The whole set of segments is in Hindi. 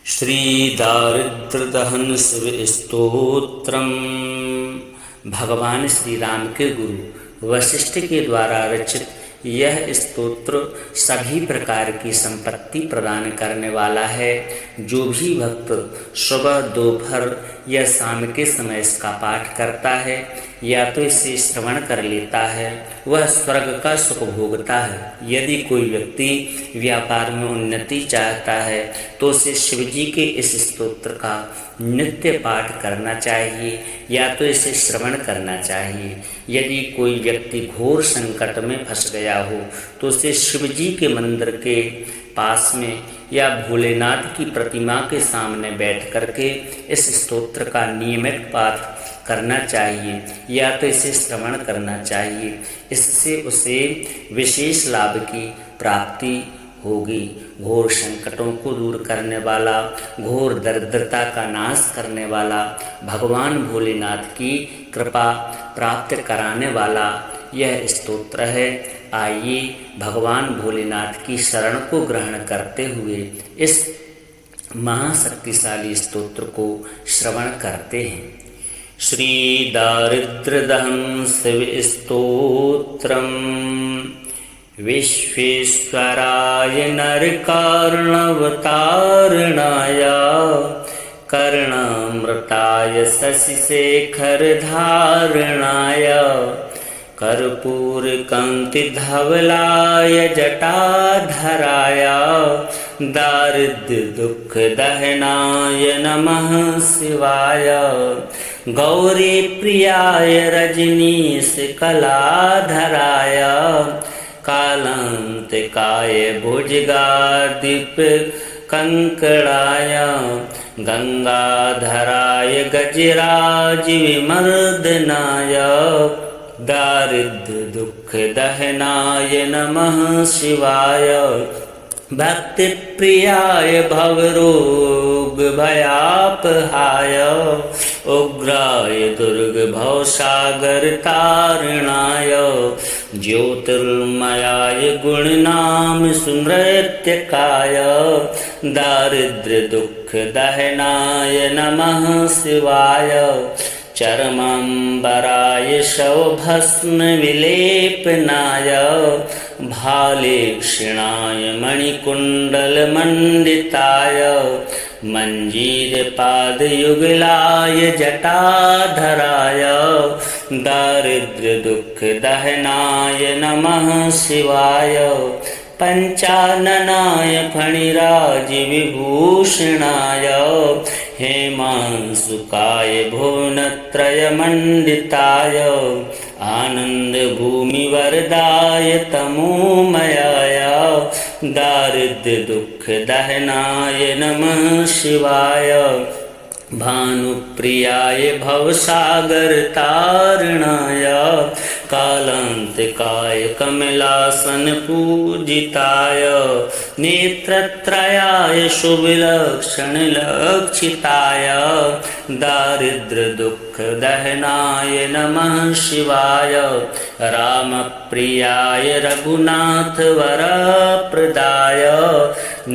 श्री दारिद्र्यदहन शिव स्तोत्रम। भगवान श्री राम के गुरु वशिष्ठ के द्वारा रचित यह स्तोत्र सभी प्रकार की संपत्ति प्रदान करने वाला है। जो भी भक्त सुबह दोपहर या शाम के समय इसका पाठ करता है या तो इसे श्रवण कर लेता है वह स्वर्ग का सुख भोगता है। यदि कोई व्यक्ति व्यापार में उन्नति चाहता है तो उसे शिव जी के इस स्तोत्र का नित्य पाठ करना चाहिए या तो इसे श्रवण करना चाहिए। यदि कोई व्यक्ति घोर संकट में फंस गया हो तो उसे शिव जी के मंदिर के पास में या भोलेनाथ की प्रतिमा के सामने बैठ करके इस स्तोत्र का नियमित पाठ करना चाहिए या तो इसे श्रवण करना चाहिए। इससे उसे विशेष लाभ की प्राप्ति होगी। घोर संकटों को दूर करने वाला, घोर दरिद्रता का नाश करने वाला, भगवान भोलेनाथ की कृपा प्राप्त कराने वाला यह स्तोत्र है। आइए भगवान भोलेनाथ की शरण को ग्रहण करते हुए इस महाशक्तिशाली स्तोत्र को श्रवण करते हैं। श्री दारिद्र्यदहन शिव स्तोत्रम। विश्वेश्वराय नरकार्णवतारणाय कर्णामृताय शशिशेखरधारणाय कर्पूरकान्तिधवलाय जटाधराय दारिद्र्यदुःखदहनाय नमः शिवाय गौरीप्रियाय रजनीशकलाधराय कालान्तिकाय भुजगादीपकङ्कणाय गंगाधराय गजराजविमर्दनाय दारिद्र्यदुःखदहनाय नमः शिवाय भक्तिप्रियाय भवरोगभयापहाय उग्राय दुर्गभवसागरतारणाय ज्योतिर्मयाय गुणनाम सुनृत्यकाय दारिद्र्यदुःखदहनाय नमः शिवाय चरमाम्बराय शवभस्मविलेपनाय भालेक्षणाय मणिकुण्डलमण्डिताय मञ्जीरपादयुगलाय जटाधराय दारिद्र्यदुःखदहनाय नमः शिवाय पंचाननाय फणिराजविभूषणाय हेमांशुकाय भुवनत्रयमण्डिताय आनन्दभूमिवरदाय तमोमयाय दारिद्र्यदुःखदहनाय नमः शिवाय भानुप्रियाय भवसागरतारणाय कालान्तिकाय कमलासनपूजिताय नेत्रत्रयाय शुभलक्षणलक्षिताय दारिद्र्यदुःखदहनाय नमः शिवाय रामप्रियाय रघुनाथवरप्रदाय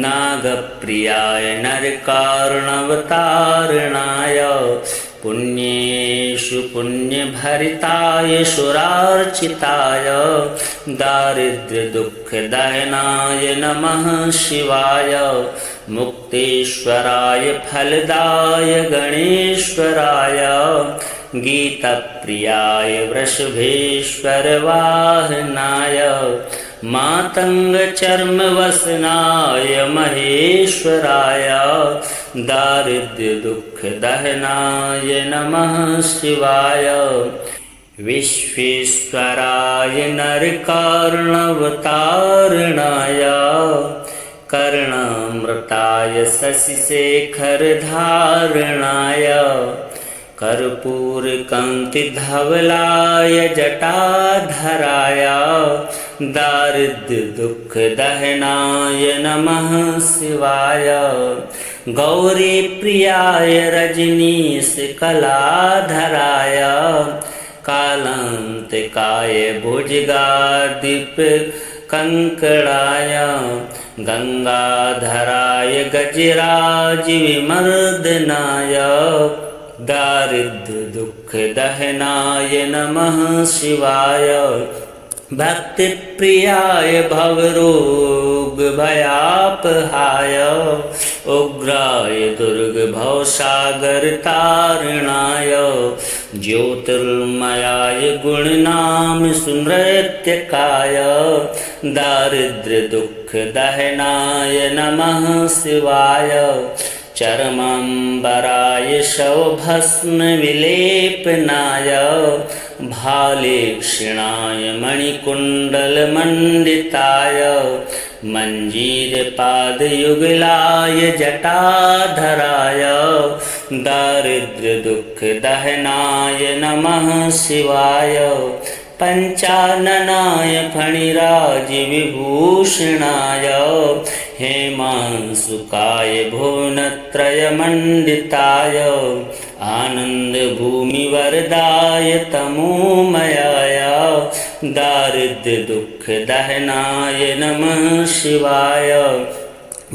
नागप्रियाय नरकार्णवतारणाय पुण्येषु पुण्यभरिताय सुरार्चिताय दारिद्र्यदुःखदहनाय नमः शिवाय मुक्तेश्वराय फलदाय गणेश्वराय गीतप्रियाय वृषभेश्वरवाहनाय मातङ्गचर्मवसनाय महेश्वराय दारिद्र्यदुःखदहनाय नमः शिवाय विश्वेश्वराय नरकार्णवतारणाय कर्णामृताय शशिशेखरधारणाय कर्पूरकान्तिधवलाय जटाधराय दारिद्र्यदुःखदहनाय नमः शिवाय गौरीप्रियाय रजनीशकलाधराय कालान्तिकाय भुजगादीपकङ्कणाय कंकड़ाय गंगाधराय गजराज विमर्दनाय दारिद्र्य दुख दहनाय नमः शिवाय भक्ति प्रियाय भवरोग भयापहाय उग्राय दुर्ग भवसागर तारणाय ज्योतिर्मयाय गुणनाम स्मृत्यकाय दारिद्र्य दुख दहनाय नमः शिवाय चरमांबराय शवभस्म विलेपनाय भालेक्षणाय मणिकुण्डलमण्डिताय मञ्जीरपादयुगलाय जटाधराय दारिद्र्य दुख दहनाय नमः शिवाय पंचाननाय फणिराज विभूषणाय हेमांसुकाय भुवनत्रयमण्डिताय आनंद भूमि वरदाय तमोमयाय दारिद्र्य दुख दहनाय नमः शिवाय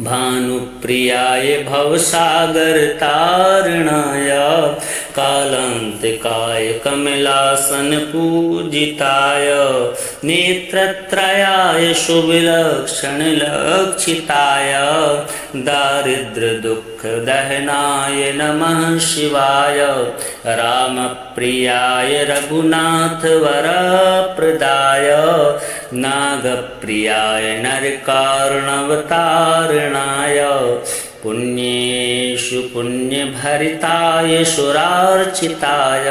भानुप्रियाय भवसागर तारणाय कालांतिकाय कमलासन पूजिताय नेत्रत्रयाय शुभलक्षण लक्षिताय दारिद्र्य दुख दहनाय नमः शिवाय रामप्रियाय रघुनाथ वरप्रदाय नागप्रियाय नरकार्णवतारणाय पुण्येषु पुण्यभरिताय सुरार्चिताय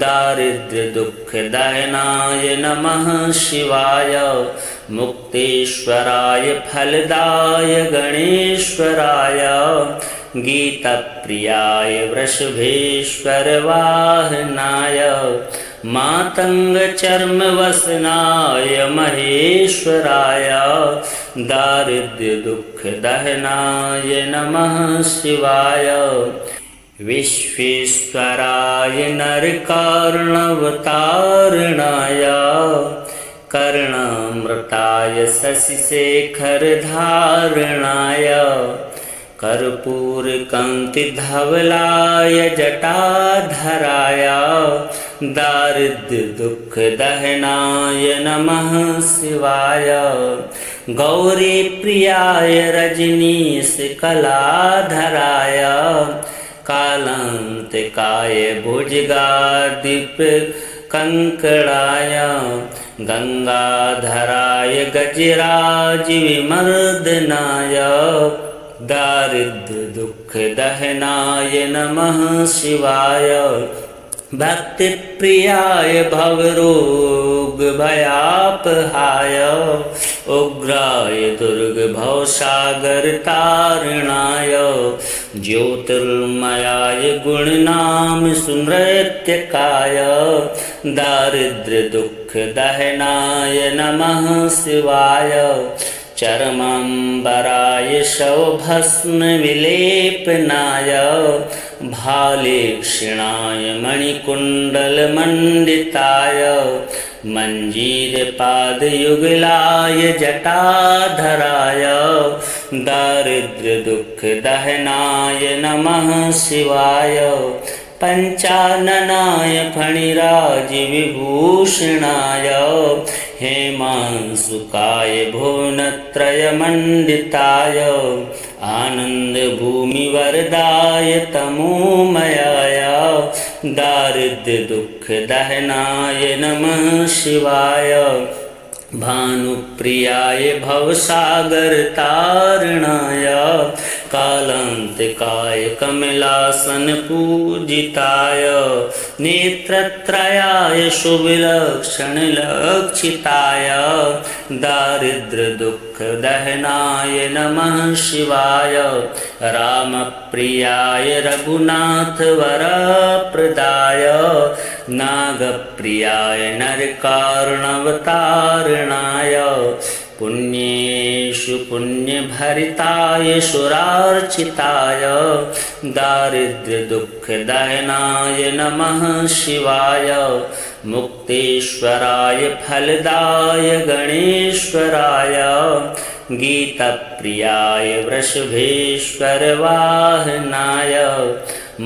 दारिद्र्य दुख दहनाय नमः शिवाय मुक्तेश्वराय फलदाय गणेश्वराय गीतप्रियाय वृषभेश्वर वाहनाय मातंग चर्म वसनाय महेश्वराय दारिद्र्य दुख दहनाय नमः शिवाय विश्वेश्वराय नरकार्णवतारणाय कर्णामृताय शशिशेखर धारणाय कर्पूर कांति धवलाय जटाधराय दारिद्र्य दुख दहनाय नमः शिवाय गौरी प्रियाय रजनीश कलाधराय कालांतिकाय भुजगादीप कंकड़ाय गंगाधराय गजराज विमर्दनाय दारिद्र्य दुख दहनाय नमः शिवाय भक्ति प्रियाय भवरोग भयापहाय उग्राय दुर्ग भवसागर तारणाय ज्योतिर्मयाय गुणनाम स्मृत्यकाय दारिद्र्य दुख दहनाय नमः शिवाय चरमांबराय शवभस्म विलेपनाय भालेक्षणाय मणिकुण्डलमण्डिताय मञ्जीरपादयुगलाय जटाधराय दारिद्र्य दुख दहनाय नमः शिवाय पंचाननाय फणिराज विभूषणाय हेमांसुकाय भुवनत्रयमण्डिताय आनंद भूमि वरदाय तमोमयाय दारिद्र्य दुख दहनाय नमः शिवाय भानुप्रियाय भवसागर तारणाय कालांतिकाय कमलासन पूजिताय नेत्रत्रयाय शुभलक्षण लक्षिताय दारिद्र्य दुख दहनाय नमः शिवाय रामप्रियाय रघुनाथ वरप्रदाय नागप्रियाय नरकार्णवतारणाय पुण्येषु पुण्यभरिताय सुरार्चिताय दारिद्र्य दुख दहनाय नमः शिवाय मुक्तेश्वराय फलदाय गणेश्वराय गीतप्रियाय वृषभेश्वर वाहनाय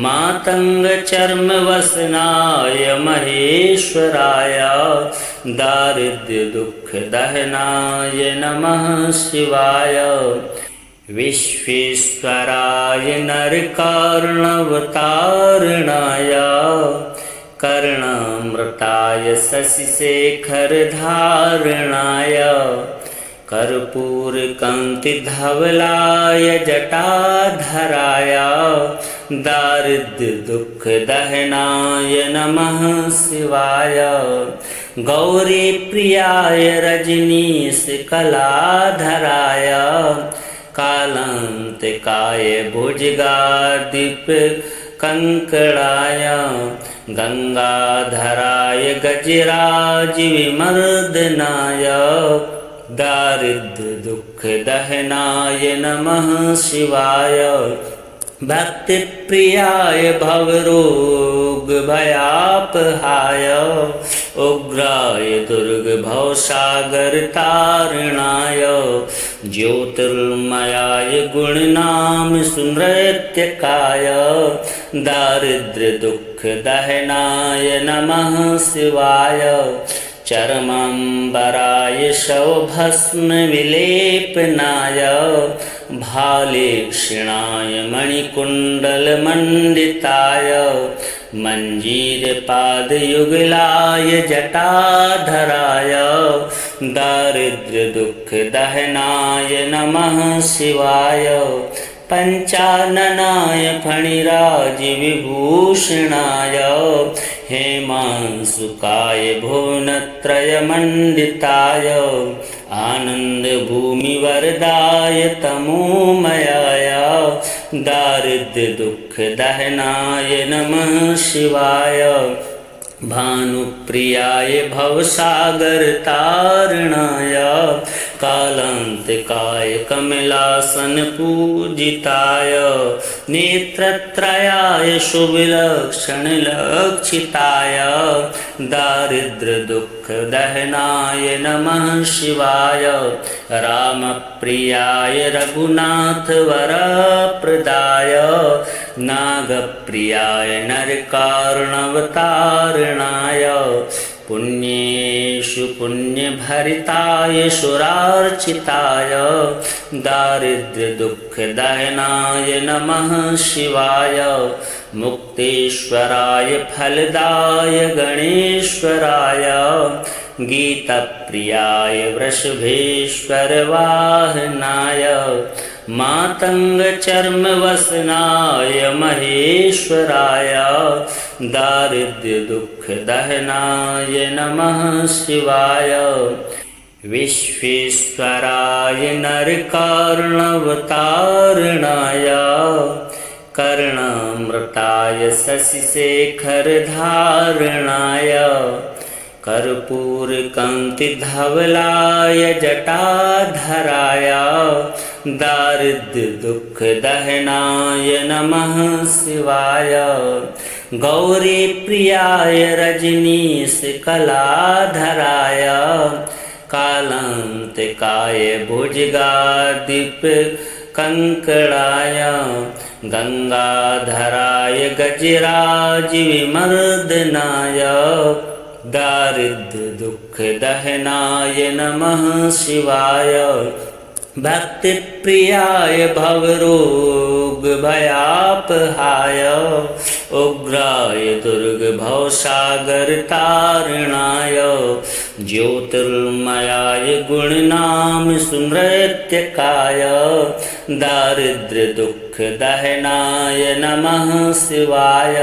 मातंगचर्मवसनाय महेश्वराय दारिद्र्यदुःखदहनाय नमः शिवाय विश्वेश्वराय नरकार्णवतारणाय कर्णामृताय शशिशेखरधारणाय कर्पूरकान्तिधवलाय जटाधराय दारिद्र्यदुःखदहनाय नमः शिवाय गौरीप्रियाय रजनीशकलाधराय कालान्तिकाय भुजगादीपकङ्कणाय गंगाधराय गजराजविमर्दनाय दारिद्र्यदुःखदहनाय नमः शिवाय भक्तिप्रियाय भवरोगभयापहाय उग्राय दुर्गभवसागरतारणाय ज्योतिर्मयाय गुणनाम सुनृत्यकाय दारिद्र्यदुःखदहनाय नमः शिवाय चरमाम्बराय शवभस्मविलेपनाय भालेक्षणाय मणिकुण्डलमण्डिताय मञ्जीरपादयुगलाय जटाधराय दारिद्र्यदुःखदहनाय नमः शिवाय पंचाननाय फणिराजविभूषणाय हेमांशुकाय भुवनत्रयमण्डिताय आनन्दभूमिवरदाय तमोमयाय दारिद्र्यदुःखदहनाय नमः शिवाय भानुप्रियाय भवसागरतारणाय कालान्तिकाय कमलासनपूजिताय नेत्रत्रयाय शुभलक्षणलक्षिताय दारिद्र्यदुःखदहनाय नमः शिवाय रामप्रियाय रघुनाथवरप्रदाय नागप्रियाय नरकार्णवतारणाय पुण्येषु पुण्यभरिताय सुरार्चिताय दारिद्र्यदुःखदहनाय नमः शिवाय मुक्तेश्वराय फलदाय गणेश्वराय गीतप्रियाय वृषभेश्वर वाहनाय मातंगचर्मवसनाय महेश्वराय दारिद्र्यदुःखदहनाय नमः शिवाय विश्वेश्वराय नरकार्णवतारणाय कर्णामृताय शशिशेखरधारणाय कर्पूरकान्तिधवलाय जटाधराय दारिद्र्यदुःखदहनाय नमः शिवाय गौरीप्रियाय रजनीशकलाधराय कालान्तिकाय भुजगादीपकङ्कणाय गंगाधराय गजराजविमर्दनाय दारिद्र्यदुःखदहनाय नमः शिवाय भक्तिप्रियाय भवरोगभयापहाय उग्राय दुर्गभवसागरतारणाय ज्योतिर्मयाय गुणनाम सुनृत्यकाय दारिद्र्यदुःखदहनाय नमः शिवाय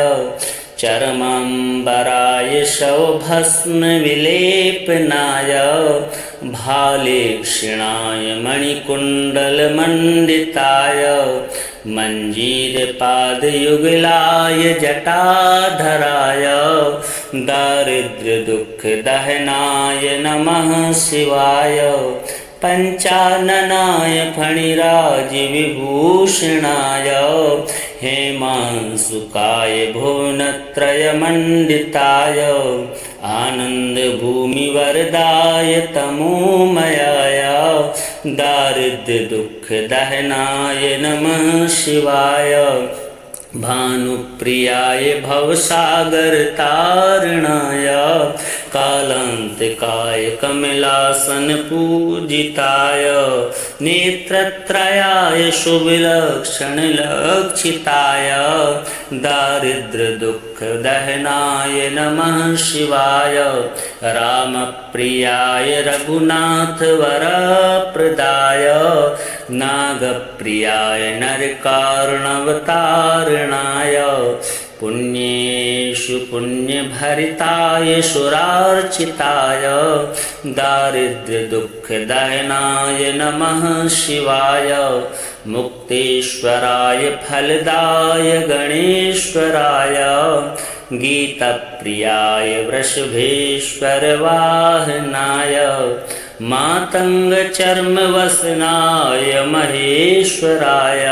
चरमाम्बराय शवभस्मविलेपनाय भालेक्षणाय मणिकुण्डलमण्डिताय मञ्जीरपादयुगलाय जटाधराय दारिद्र्यदुःखदहनाय नमः शिवाय पंचाननाय फणिराजविभूषणाय हेमांशुकाय भुवनत्रयमण्डिताय आनंद भूमि वरदाय तमोमयाय दारिद्र्य दुख दहनाय नमः शिवाय भानुप्रियाय भवसागर तारणाय कालांतिकाय कमलासन पूजिताय नेत्रत्रयाय शुभलक्षण लक्षिताय दारिद्र्य दुख दहनाय नमः शिवाय रामप्रियाय रघुनाथ वरप्रदाय नागप्रियाय नरकारुणवतारणाय पुण्येषु पुण्यभरिताय सुरार्चिताय दारिद्र्य दुख दहनाय नमः शिवाय मुक्तेश्वराय फलदाय गणेश्वराय गीतप्रियाय वृषभेश्वर वाहनाय मातंग चर्म वसनाय महेश्वराय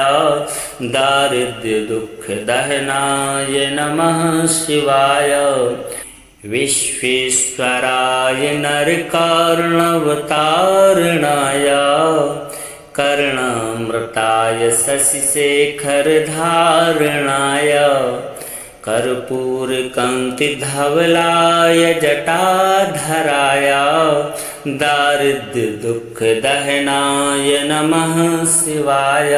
दारिद्र्य दुख दहनाय नमः शिवाय विश्वेश्वराय नरकारुणवतारणाय कर्णामृताय शशिशेखर धारणाय कर्पूर कांति धवलाय जटाधराय दारिद्र्य दुख दहनाय नमः शिवाय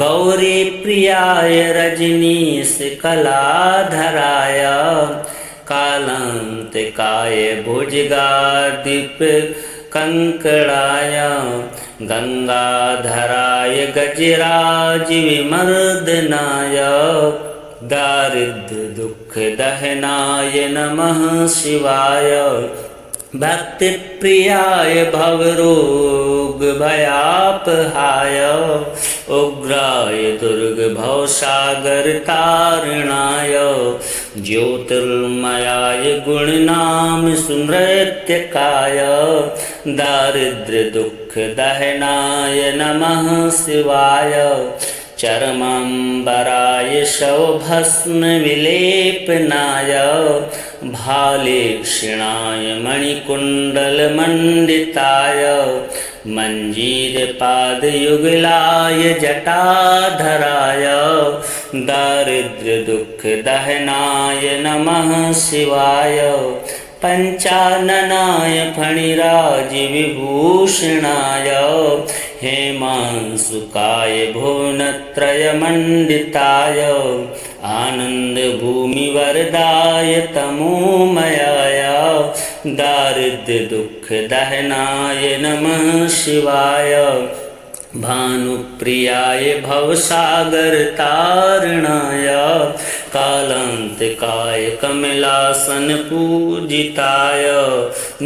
गौरी प्रियाय रजनीश कलाधराय कालांतिकाय भुजगादीप कंकड़ाय गंगाधराय गजराज विमर्दनाय दारिद्र्य दुख दहनाय नमः शिवाय भक्ति प्रियाय भवरोग भयापहाय उग्राय दुर्ग भवसागर तारणाय ज्योतिर्मयाय गुणनाम स्मृत्यकाय दारिद्र्य दुख दहनाय नमः शिवाय चरमांबराय शवभस्म विलेपनाय भालेक्षणाय मणिकुंडल मंडिताय मंजीर पादयुगलाय जटाधराय दारिद्र्य दुख दहनाय नमः शिवाय पंचाननाय फणिराज विभूषणाय हेमांसुकाय भुवनत्रयमण्डिताय आनंद भूमि वरदाय तमोमयाय दारिद्र्य दुख दहनाय नमः शिवाय भानुप्रियाय भवसागर तारणाय कालांतिकाय कमलासन पूजिताय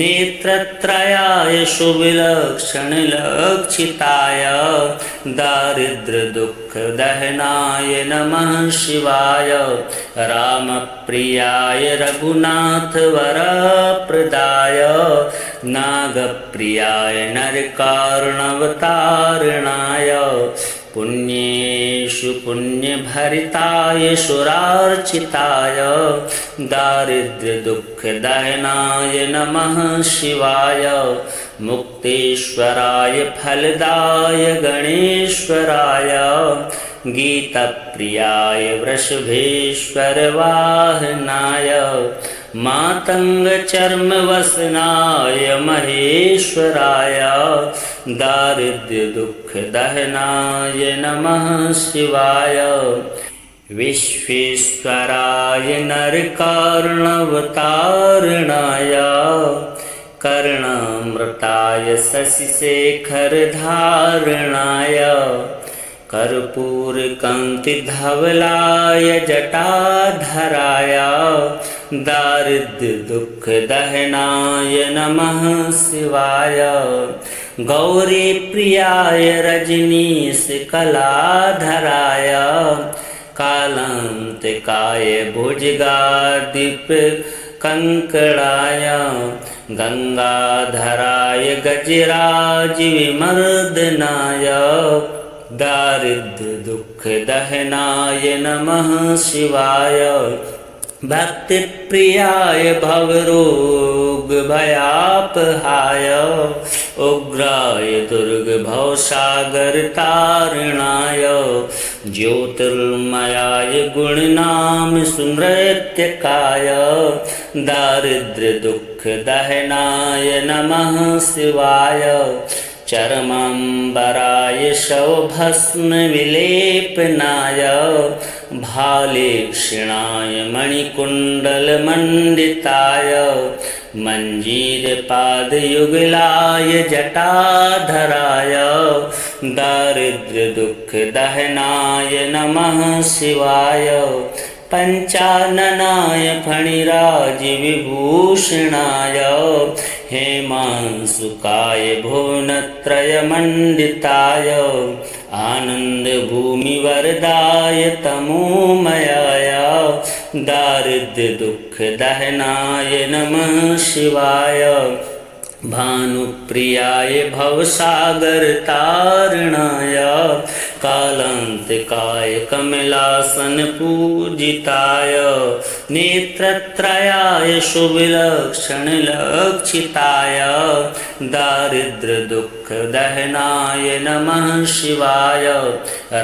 नेत्रत्रयाय शुभलक्षण लक्षिताय दारिद्र्य दुख दहनाय नमः शिवाय रामप्रियाय रघुनाथ वरप्रदाय नागप्रियाय नरकारुणवतारणाय पुण्येषु पुण्यभरिताय सुरार्चिताय दारिद्र्य दुख दहनाय नमः शिवाय मुक्तेश्वराय फलदाय गणेश्वराय गीतप्रियाय वृषभेश्वर वाहनाय मातंग चर्म वसनाय महेश्वराय दारिद्र्य दुख दहनाय नमः शिवाय विश्वेश्वराय नरकारुणवतारणाय कर्णामृताय शशिशेखर धारणाय कर्पूर कांति धवलाय जटाधराय दारिद्र्य दुख दहनाय नमः शिवाय गौरी प्रियाय रजनीश कलाधराय कालांतिकाय भुजगादीप कंकड़ाय गंगाधराय गजराज विमर्दनाय दारिद्र्य दुख दहनाय नमः शिवाय भक्ति प्रियाय भवरोग भयापहाय उग्राय दुर्ग भवसागर तारणाय ज्योतिर्मयाय गुणनाम सुनृत्यकाय दारिद्र्य दुख दहनाय नमः शिवाय चरमांबराय शवभस्म विलेपनाय भाले क्षीणाय मणिकुंडल मंडिताय मंजीर पाद युगलाय जटाधराय दारिद्र्य दुख दहनाय नमः शिवाय पंचाननाय फणिराज विभूषणाय हेमांसुकाय भुवनत्रय मंडिताय आनंद भूमि वरदाय तमोमयाय दारिद्र्य दुख दहनाय नमः शिवाय भानुप्रियाय भवसागर तारणाय कालांतिकाय कमलासन पूजिताय नेत्रत्रयाय शुभलक्षण लक्षिताय दारिद्र्य दुख दहनाय नमः शिवाय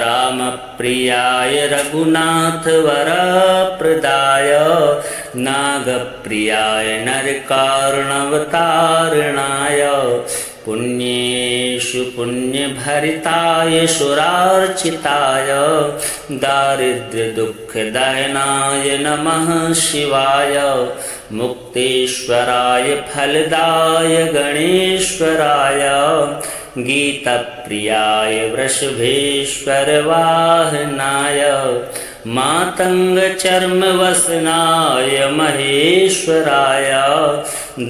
रामप्रियाय रघुनाथ वरप्रदाय नागप्रियाय नरकारुणवतारणाय पुण्येषु पुण्यभरिताय सुरार्चिताय दारिद्र्य दुख दहनाय नमः शिवाय मुक्तेश्वराय फलदाय गणेश्वराय गीतप्रियाय वृषभेश्वर वाहनाय मातंग चर्म वसनाय महेश्वराय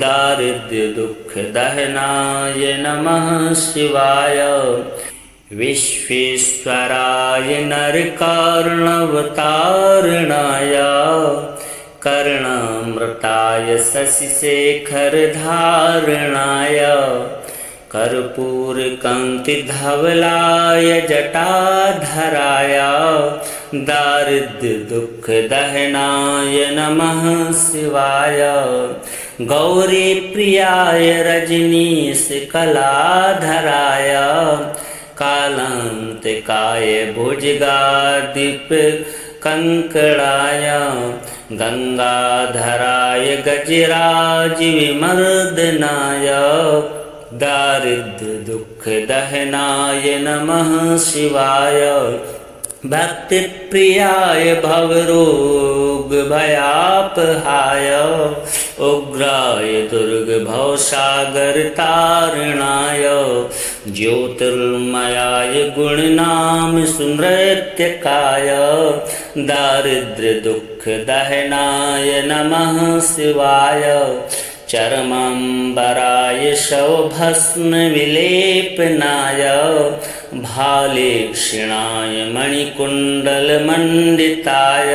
दारिद्र्य दुख दहनाय नमः शिवाय विश्वेश्वराय नरकारुणवतारणाय कर्णामृताय शशिशेखर धारणाय कर्पूर कांति धवलाय जटाधराय दारिद्र्य दुख दहनाय नमः शिवाय गौरी प्रियाय रजनीश कलाधराय कालांतिकाय भुजगादीप कंकणाय गंगाधराय गजराज विमर्दनाय दारिद्र्य दुख दहनाय नमः शिवाय भक्ति प्रियाय भवरोग भयापहाय उग्राय दुर्ग भवसागर तारणाय ज्योतिर्मयाय गुणनाम सुनृत्यकाय दारिद्र्य दुख दहनाय नमः शिवाय चरमांबराय शवभस्म विलेपनाय भाले क्षीणाय मणिकुंडल मंडिताय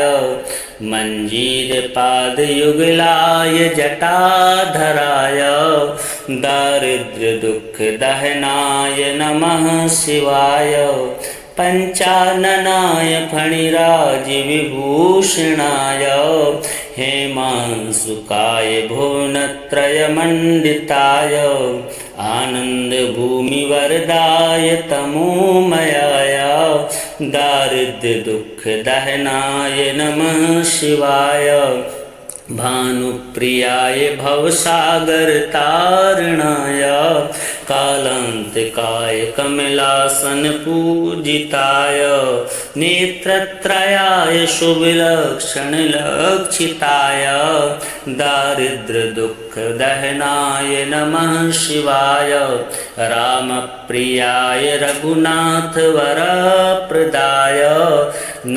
मंजीर पाद युगलाय जटाधराय दारिद्र्य दुख दहनाय नमः शिवाय पंचाननाय फणिराज विभूषणाय हेमांसुकाय भुवनत्रय मंडिताय आनंद भूमि वरदाय तमोमयाय दारिद्र्य दुख दहनाय नमः शिवाय भानुप्रियाय भवसागर तारणाय कालांतिकाय कमलासन पूजिताय नेत्रत्रयाय शुभलक्षण लक्षिताय दारिद्र्य दुख दहनाय नमः शिवाय रामप्रियाय रघुनाथ वरप्रदाय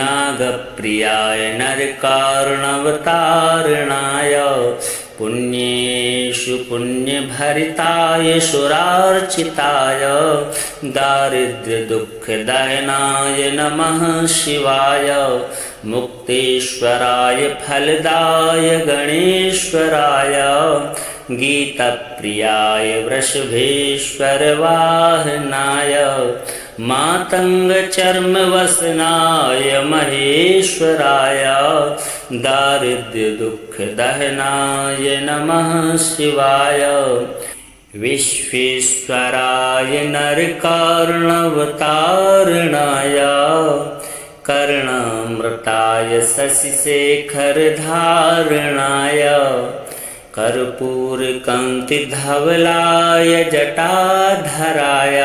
नागप्रियाय नरकारुणवतारणाय पुण्येषु पुण्यभरिताय सुरार्चिताय दारिद्र्य दुख दहनाय नमः शिवाय मुक्तेश्वराय फलदाय गणेश्वराय गीतप्रियाय वृषभेश्वर वाहनाय मातंग चर्म वसनाय महेश्वराय दारिद्र्य दुख दहनाय नमः शिवाय। विश्वेश्वराय नरकार्णवतारणाय कर्णामृताय शशिशेखरधारणाय कर्पूरकान्तिधवलाय जटाधराय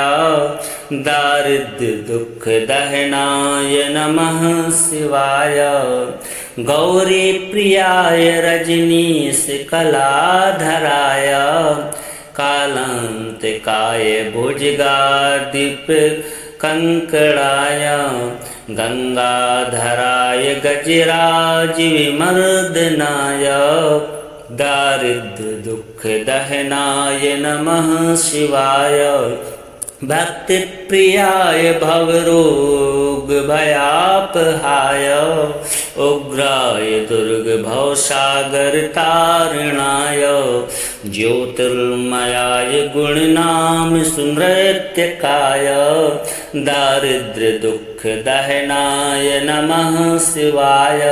दारिद्र्य दुख दहनाय नमः शिवाय। गौरी प्रियाय रजनीशकलाधराय कालांतिकाय भुजगादीप कंकणाय गंगाधराय गजराज विमर्दनाय दारिद्र्य दुख दहनाय नमः शिवाय। भक्ति प्रियाय भवरोग भयापहाय उग्राय दुर्ग भवसागर तारणाय ज्योतिर्मयाय गुणनाम सुनृत्यकाय दारिद्र्य दुख दहनाय नमः शिवाय।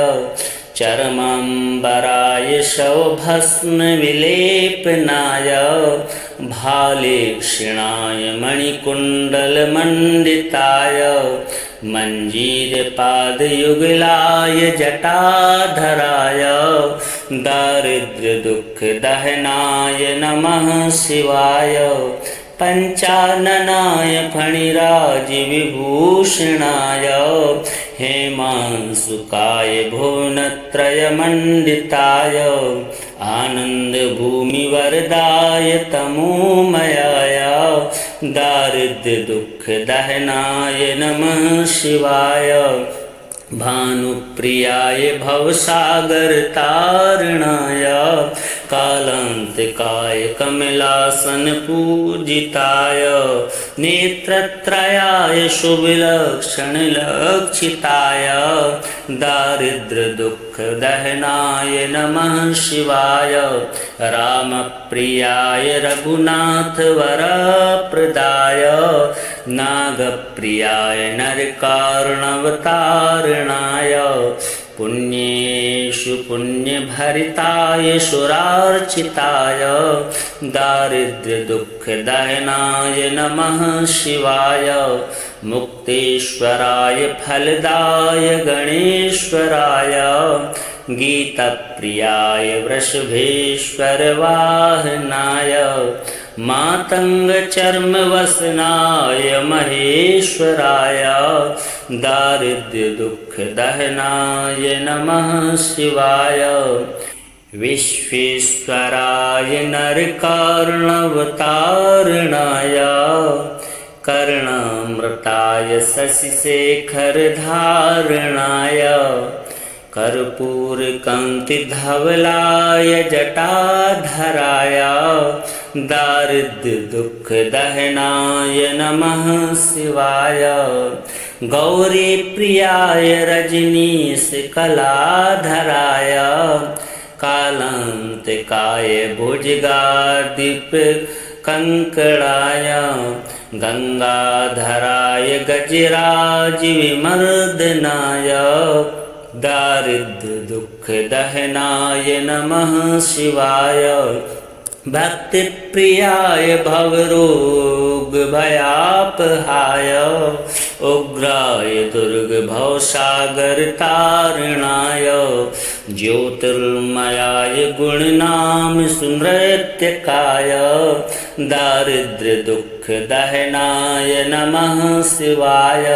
चरमांबराय शवभस्म विलेपनाय भालेक्षणाय मणिकुण्डलमण्डिताय मञ्जीरपादयुगलाय जटाधराय दारिद्र्य दुख दहनाय नमः शिवाय। पंचाननाय फणिराज विभूषणाय हेमांशुकाय भुवनत्रयमण्डिताय आनन्दभूमिवरदाय तमोमयाय दारिद्र्य दुख दहनाय नमः शिवाय। भानुप्रियाय भवसागर तारणाय कालांतिकाय कमलासन पूजिताय नेत्रत्रयाय शुभलक्षण लक्षिताय दारिद्र्य दुख दहनाय नमः शिवाय। रामप्रियाय रघुनाथ वरप्रदाय नागप्रियाय नरकार्णवतारणाय पुण्येषु पुण्यभरिताय सुरार्चिताय दारिद्र्य दुख दहनाय नमः शिवाय। मुक्तेश्वराय फलदाय गणेश्वराय गीतप्रियाय वृषभेश्वर वाहनाय मातंग चर्म वसनाय महेश्वराय दारिद्र्य दुख दहनाय नमः शिवाय। विश्वेश्वराय नरकार्णवतारणाय कर्णामृताय शशिशेखरधारणाय कर्पूरकान्तिधवलाय जटाधराय दारिद्र्य दुख दहनाय नमः शिवाय। गौरी प्रियाय रजनीशकलाधराय कालांतिकाय भुजगादीप कंकणाय गंगाधराय गजराज विमर्दनाय दारिद्र्य दुख दहनाय नमः शिवाय। भक्ति प्रियाय भवरोग भयापहाय उग्राय दुर्ग भवसागर तारणाय ज्योतिर्मयाय गुणनाम सुनृत्यकाय दारिद्र्य दुख दहनाय नमः शिवाय।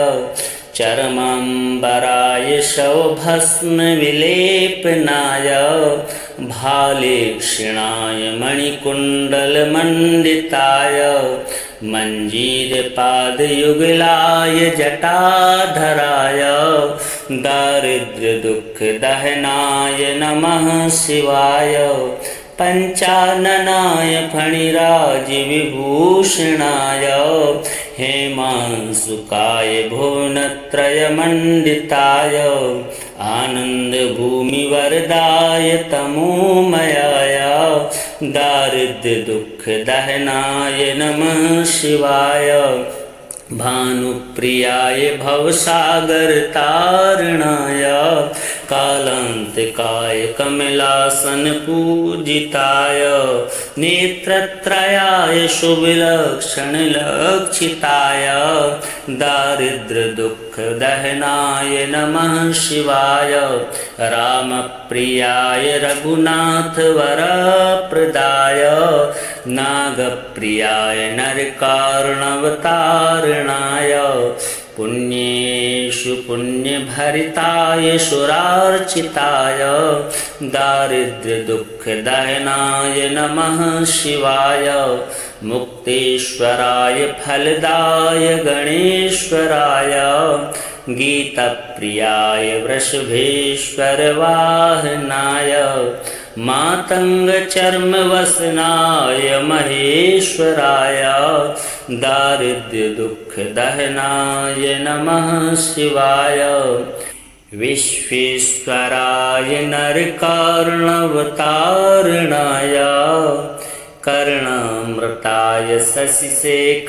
चरमांबराय शवभस्म विलेपनाय भालेक्षणाय मणिकुण्डलमण्डिताय मञ्जीरपादयुगलाय जटाधराय दारिद्र्य दुख दहनाय नमः शिवाय। पंचाननाय फणिराज विभूषणाय हेमांशुकाय भुवनत्रयमण्डिताय आनन्दभूमिवरदाय तमोमयाय दारिद्र्य दुख दहनाय नमः शिवाय। भानुप्रियाय भवसागरतारणाय कालांतिकाय कमलासन पूजिताय नेत्रत्रयाय शुभलक्षणलक्षिताय दारिद्र्य दुख दहनाय नमः शिवाय रामप्रियाय रघुनाथ वरप्रदाय नागप्रियाय नरकारुणवतारणाय पुण्येषु पुण्यभरिताय सुरार्चिताय दारिद्र्य दुख दहनाय नमः शिवाय मुक्तेश्वराय फलदाय गणेश्वराय गीतप्रियाय वृषभेश्वर वाहनाय मातंग चर्म वसनाय महेश्वराय दारिद्र्य दुख दहनाय नमः शिवाय विश्वेश्वराय नरकारुणवतारणाय कर्णामृताय शशिशेखरधारणाय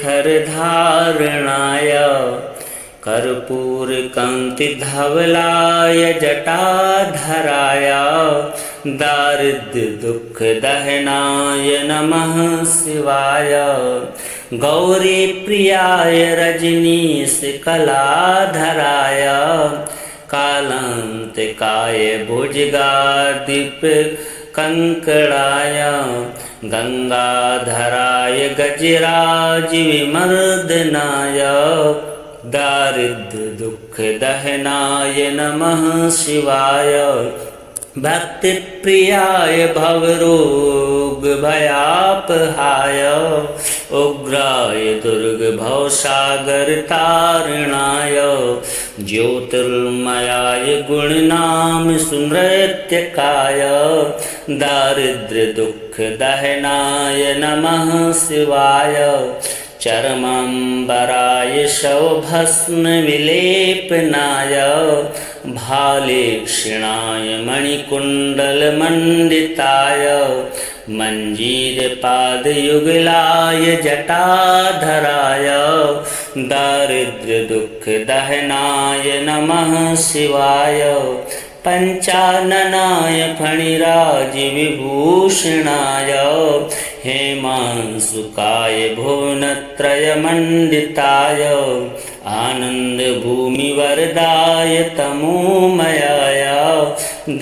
कर्पूरकान्तिधवलाय जटाधराय दारिद्र्य दुख दहनाय नमः शिवाय गौरी प्रियाय रजनीश कलाधराय कालांतिकाय भुजगादीप कंकड़ाय गंगाधराय गजराज विमर्दनाय दारिद्र्य दुख दहनाय नमः शिवाय भक्ति प्रियाय भवरोग भयापहाय उग्राय दुर्ग भवसागर तारणाय ज्योतिर्मयाय गुणनाम सुनृत्यकाय दारिद्र्य दुख दहनाय नमः शिवाय चरमांबराय शवभस्म विलेपनाय भालेक्षणाय मणिकुण्डलमण्डिताय मञ्जीरपादयुगलाय जटाधराय दारिद्र्य दुख दहनाय नमः शिवाय पंचाननाय फणिराज विभूषणाय हेमांसुकाय भुवनत्रयमण्डिताय आनन्दभूमिवरदाय तमोमयाय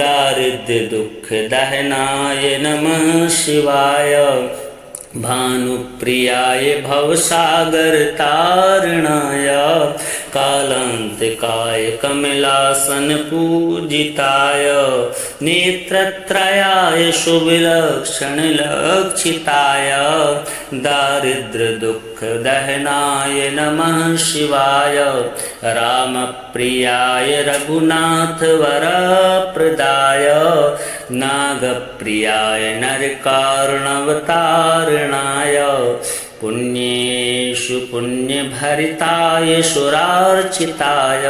दारिद्र्य दुख दहनाय नमः शिवाय भानुप्रियाय भवसागरतारणाय कालांतिकाय कमलासन पूजिताय नेत्रत्रयाय शुभलक्षणलक्षिताय दारिद्र्य दुख दहनाय नमः शिवाय रामप्रियाय रघुनाथ वरप्रदाय नागप्रियाय नरकारुणवतारणाय पुण्येषु पुण्यभरिताय सुरार्चिताय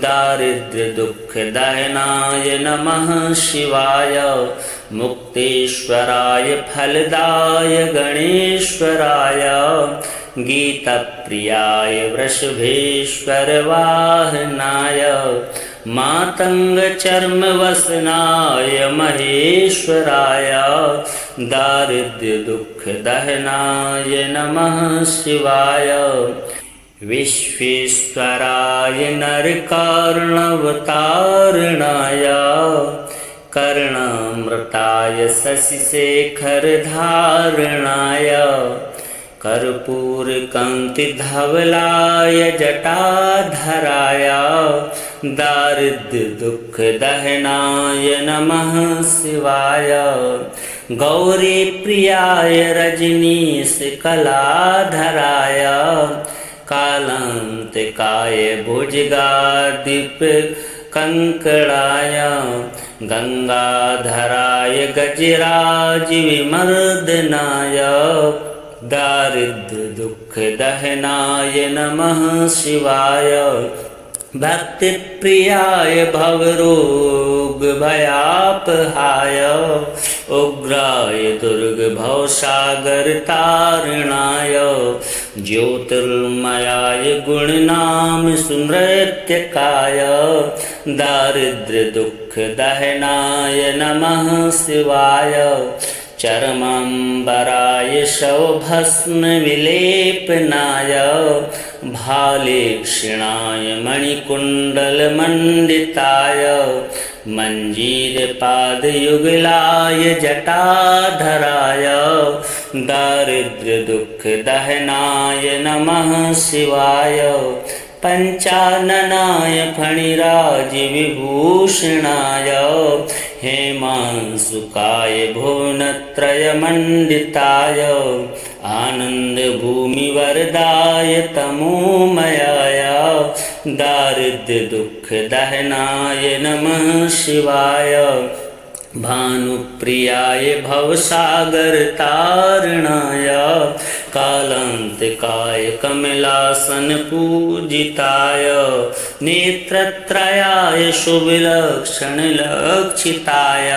दारिद्र्य दुख दहनाय नमः शिवाय मुक्तेश्वराय फलदाय गणेश्वराय गीतप्रियाय वृषभेश्वर वाहनाय मातंग चर्म वसनाय महेश्वराय दारिद्र्य दुख दहनाय नमः शिवाय विश्वेश्वराय नरकारुणवतारणाय कर्णामृताय शशिशेखरधारणाय कर्पूरकान्तिधवलाय जटाधराय दारिद्र्य दुख दहनाय नमः शिवाय गौरी प्रियाय रजनीश कलाधराय कालांतिकाय भुजगादीप कंकड़ाय गंगाधराय गजराज विमर्दनाय दारिद्र्य दुख दहनाय नमः शिवाय भक्ति प्रियाय भवरोग भयापहाय उग्राय दुर्गभवसागरतारणाय ज्योतिर्मयाय गुणनाम स्मृत्यकाय दारिद्र्यदुःखदहनाय नमः शिवाय चरमाम्बराय शवभस्मविलेपनाय भालेक्षणाय मणिकुण्डलमण्डिताय मञ्जीरपादयुगलाय जटाधराय दारिद्र्यदुःखदहनाय नमः शिवाय पंचाननाय फणिराजविभूषणाय हेमांसुकाय भुवनत्रयमण्डिताय आनन्दभूमिवरदाय तमोमयाय दारिद्र्यदुःखदहनाय नमः शिवाय भानुप्रियाय भवसागरतारणाय कालांतिकाय कमलासनपूजिताय नेत्रत्रयाय शुभलक्षणलक्षिताय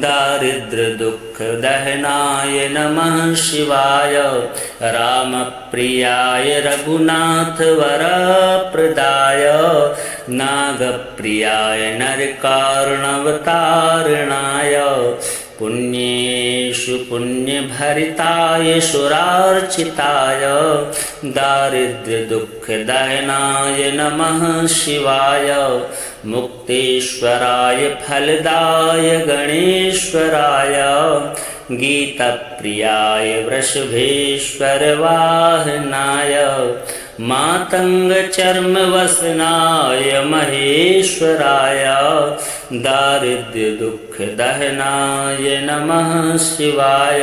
दारिद्र्यदुःखदहनाय नमः शिवाय रामप्रियाय रघुनाथवरप्रदाय नागप्रियाय नरकारुणवतारणाय पुण्येषु पुण्यभरिताय सुरार्चिताय दारिद्र्यदुःखदहनाय नमः शिवाय मुक्तेश्वराय फलदाय गणेश्वराय गीतप्रियाय वृषभेश्वरवाहनाय मातङ्गचर्मवसनाय महेश्वराय दारिद्र्यदुःखदहनाय नमः शिवाय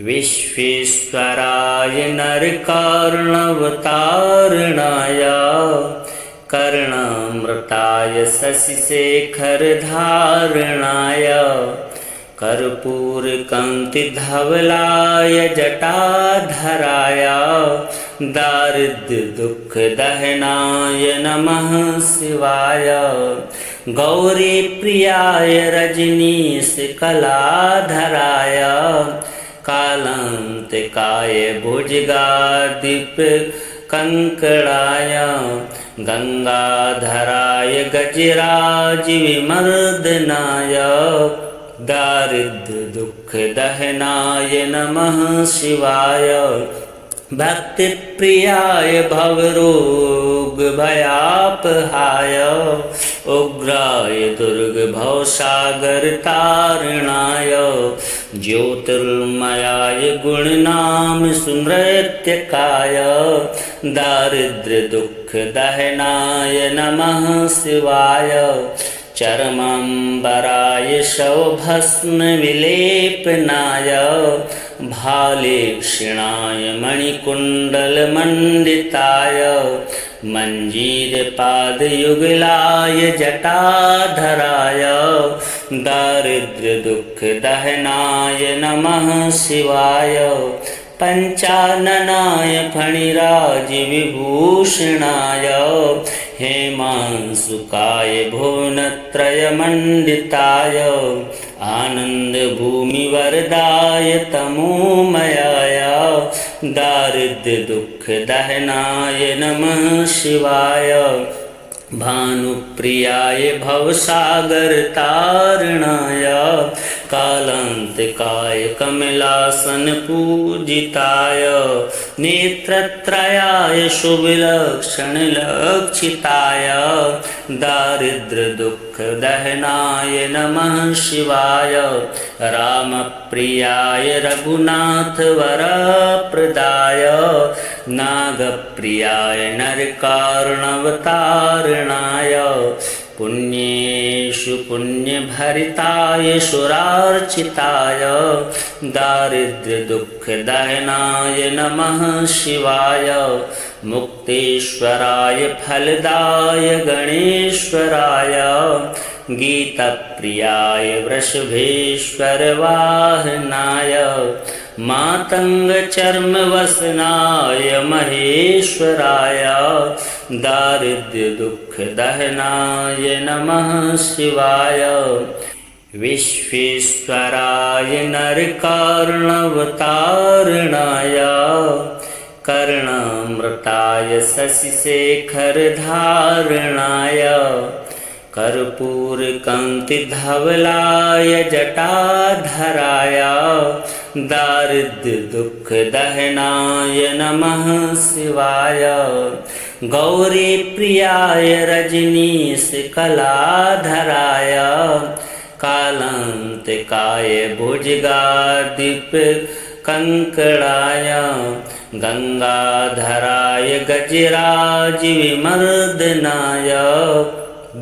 विश्वेश्वराय नरकारुणवतारणाय कर्णामृताय शशिशेखरधारणाय कर्पूरकान्तिधवलाय जटाधराय दारिद्र्यदुःखदहनाय नमः शिवाय गौरीप्रियाय रजनीशकलाधराय कालांतिकाय भुजगादिपकङ्कणाय गंगाधराय गजराजविमर्दनाय दारिद्र्यदुःखदहनाय नमः शिवाय भक्तिप्रियाय भवरोगभयापहाय उग्राय दुर्गभवसागरतारणाय ज्योतिर्मयाय गुणनाम स्मृत्यकाय दारिद्र्यदुःखदहनाय नमः शिवाय चरमाम्बराय शवभस्मविलेपनाय भालेक्षणाय मणिकुण्डलमण्डिताय मञ्जीरपादयुगलाय जटाधराय दारिद्र्यदुःखदहनाय नमः शिवाय पंचाननाय फणिराजविभूषणाय हेमांसुकाय भुवनत्रयमण्डिताय आनन्दभूमिवरदाय तमोमयाय दारिद्र्यदुःखदहनाय नमः शिवाय भानुप्रियाय भवसागरतारणाय कालांतिकाय कमलासनपूजिताय नेत्रत्रयाय शुभलक्षणलक्षिताय दारिद्र्यदुःखदहनाय नमः शिवाय रामप्रियाय रघुनाथवरप्रदाय नागप्रियाय नरकारुणवतारणाय पुण्येषु पुण्यभरिताय सुरार्चिताय दारिद्र्यदुःखदहनाय नमः शिवाय मुक्तेश्वराय फलदाय गणेश्वराय गीतप्रियाय वृषभेश्वरवाहनाय मातङ्गचर्मवसनाय महेश्वराय दारिद्र्यदुःखदहनाय नमः शिवाय विश्वेश्वराय नरकार्णवतारणाय कर्णामृताय शशिशेखरधारणाय कर्पूरकान्तिधवलाय जटाधराय दारिद्र्यदुःखदहनाय नमः शिवाय गौरीप्रियाय रजनीशकलाधराय कालान्तिकाय भुजगादिपकङ्कणाय गंगाधराय गजराजविमर्दनाय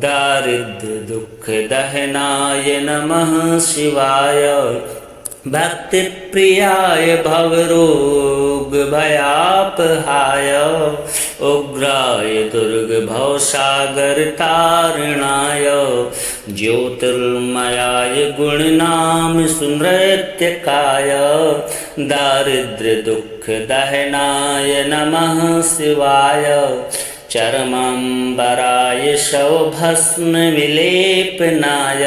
दारिद्र्यदुःखदहनाय नमः शिवाय भक्तिप्रियाय भवरोगभयापहाय उग्राय दुर्गभवसागरतारणाय ज्योतिर्मयाय गुणनाम सुनृत्यकाय दारिद्र्यदुःखदहनाय नमः शिवाय चरमाम्बराय शवभस्मविलेपनाय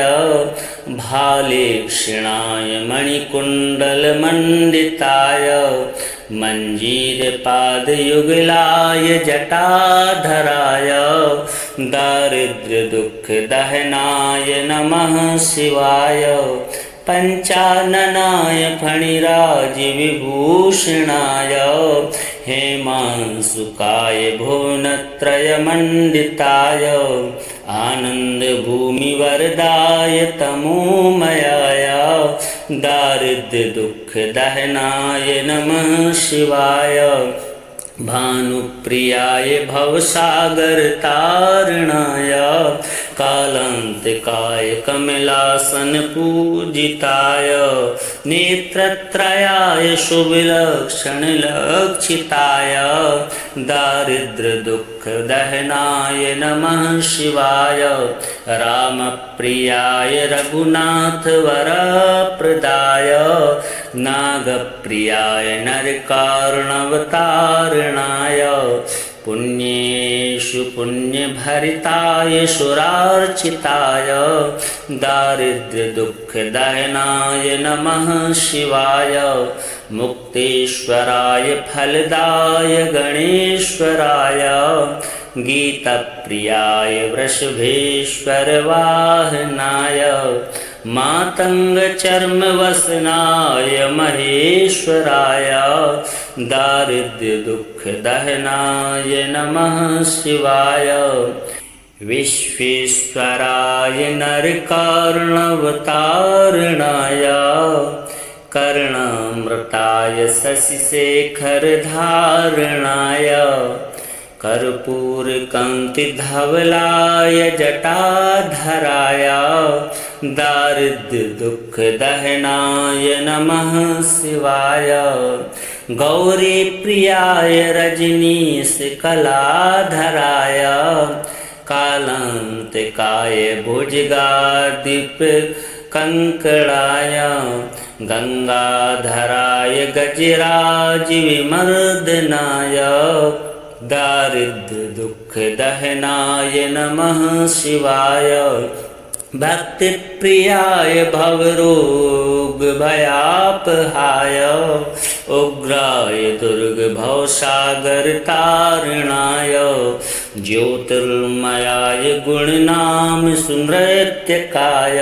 भालेक्षणाय मणिकुण्डलमण्डिताय मञ्जीरपादयुगलाय जटाधराय दारिद्र्यदुःखदहनाय नमः शिवाय पंचाननाय फणिराजविभूषणाय हेमांशुकाय भुवनत्रयमण्डिताय आनन्दभूमिवरदाय तमोमयाय दारिद्र्यदुःखदहनाय नमः शिवाय भानुप्रियाय भवसागरतारणाय कालान्तिकाय कमलासनपूजिताय नेत्रत्रयाय शुभलक्षणलक्षिताय दारिद्र्यदुःखदहनाय नमः शिवाय रामप्रियाय रघुनाथवरप्रदाय नागप्रियाय नरकार्णवतारणाय पुण्येषु पुण्यभरिताय सुरार्चिताय दारिद्र्यदुःखदहनाय नमः शिवाय मुक्तेश्वराय फलदाय गणेश्वराय गीतप्रियाय वृषभेश्वरवाहनाय मातङ्गचर्मवसनाय महेश्वराय दारिद्र्यदुःखदहनाय नमः शिवाय विश्वेश्वराय नरकार्णवतारणाय कर्णामृताय शशिशेखरधारणाय कर्पूरकान्तिधवलाय जटाधराय दारिद्र्यदुःखदहनाय नमः शिवाय गौरीप्रियाय रजनीशकलाधराय कालान्तिकाय भुजगादिपकङ्कणाय गंगाधराय गजराजविमर्दनाय दारिद्र्यदुःखदहनाय नमः शिवाय भक्तिप्रियाय भवरोगभयापहाय उग्राय दुर्गभवसागरतारणाय ज्योतिर्मयाय गुणनाम सुनृत्यकाय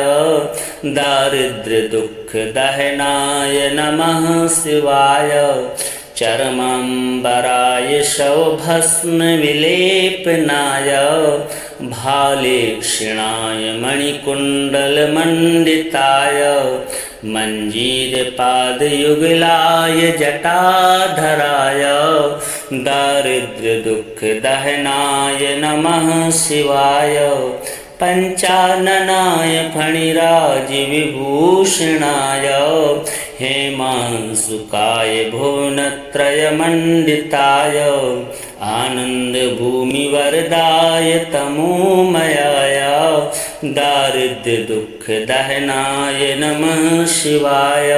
दारिद्र्यदुःखदहनाय नमः शिवाय चरमाम्बराय शवभस्मविलेपनाय भालेक्षणाय मणिकुण्डलमण्डिताय मञ्जीरपादयुगलाय जटाधराय दारिद्र्यदुःखदहनाय नमः शिवाय पंचाननाय फणिराजविभूषणाय हेमांशुकाय भुवनत्रयमण्डिताय आनन्दभूमिवरदाय तमोमयाय दारिद्र्यदुःखदहनाय नमः शिवाय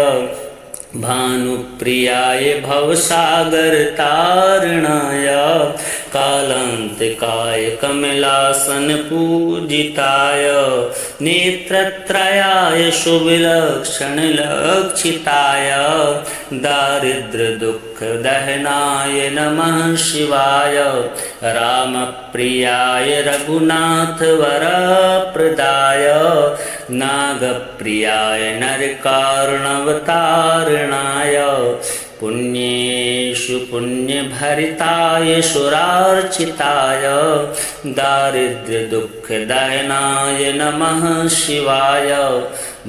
भानुप्रियाय भवसागरतारणाय कालांतिकाय कमलासन पूजिताय नेत्रत्रयाय शुभलक्षण लक्षिताय दारिद्र्य दुख दहनाय नमः शिवाय रामप्रियाय रघुनाथ वरप्रदाय नागप्रियाय नरकारुणवतारणाय पुण्येषु पुण्यभरिताय सुरार्चिताय दारिद्र्य दुख दहनाय नमः शिवाय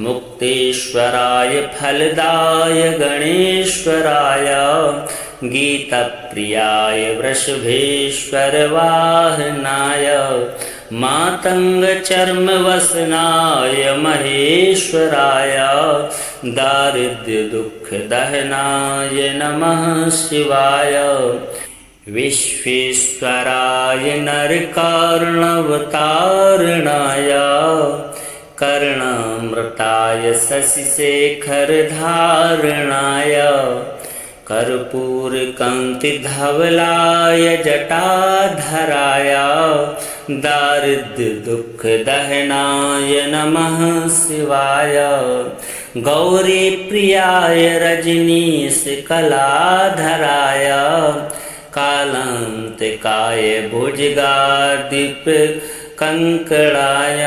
मुक्तेश्वराय फलदाय गणेश्वराय गीतप्रियाय वृषभेश्वर वाहनाय मातंग चर्म वसनाय महेश्वराय दारिद्र्य दुख दहनाय नमः शिवाय विश्वेश्वराय नरकारुणवतारणाय कर्णामृताय शशिशेखरधारणाय कर्पूरकान्तिधवलाय जटाधराय दारिद्र्य दुख दहनाय नमः शिवाय गौरी प्रियाय रजनीश कलाधराय कालांतिकाय भुजगादीप कंकणाय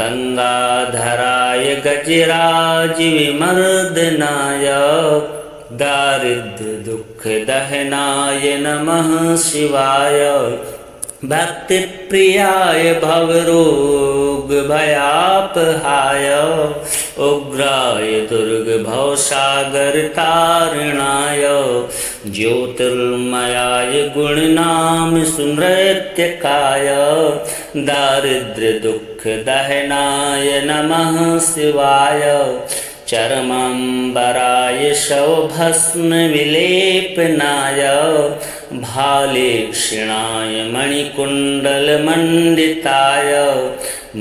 गंगाधराय गजराज विमर्दनाय दारिद्र्य दुख दहनाय नमः शिवाय भक्ति प्रियाय भवरोग भयापहाय उग्राय दुर्ग भवसागर तारणाय ज्योतिर्मयाय गुणनाम सुनृत्यकाय दारिद्र्य दुख दहनाय नमः शिवाय चरमांबराय शवभस्म विलेपनाय भालेक्षणाय मणिकुण्डलमण्डिताय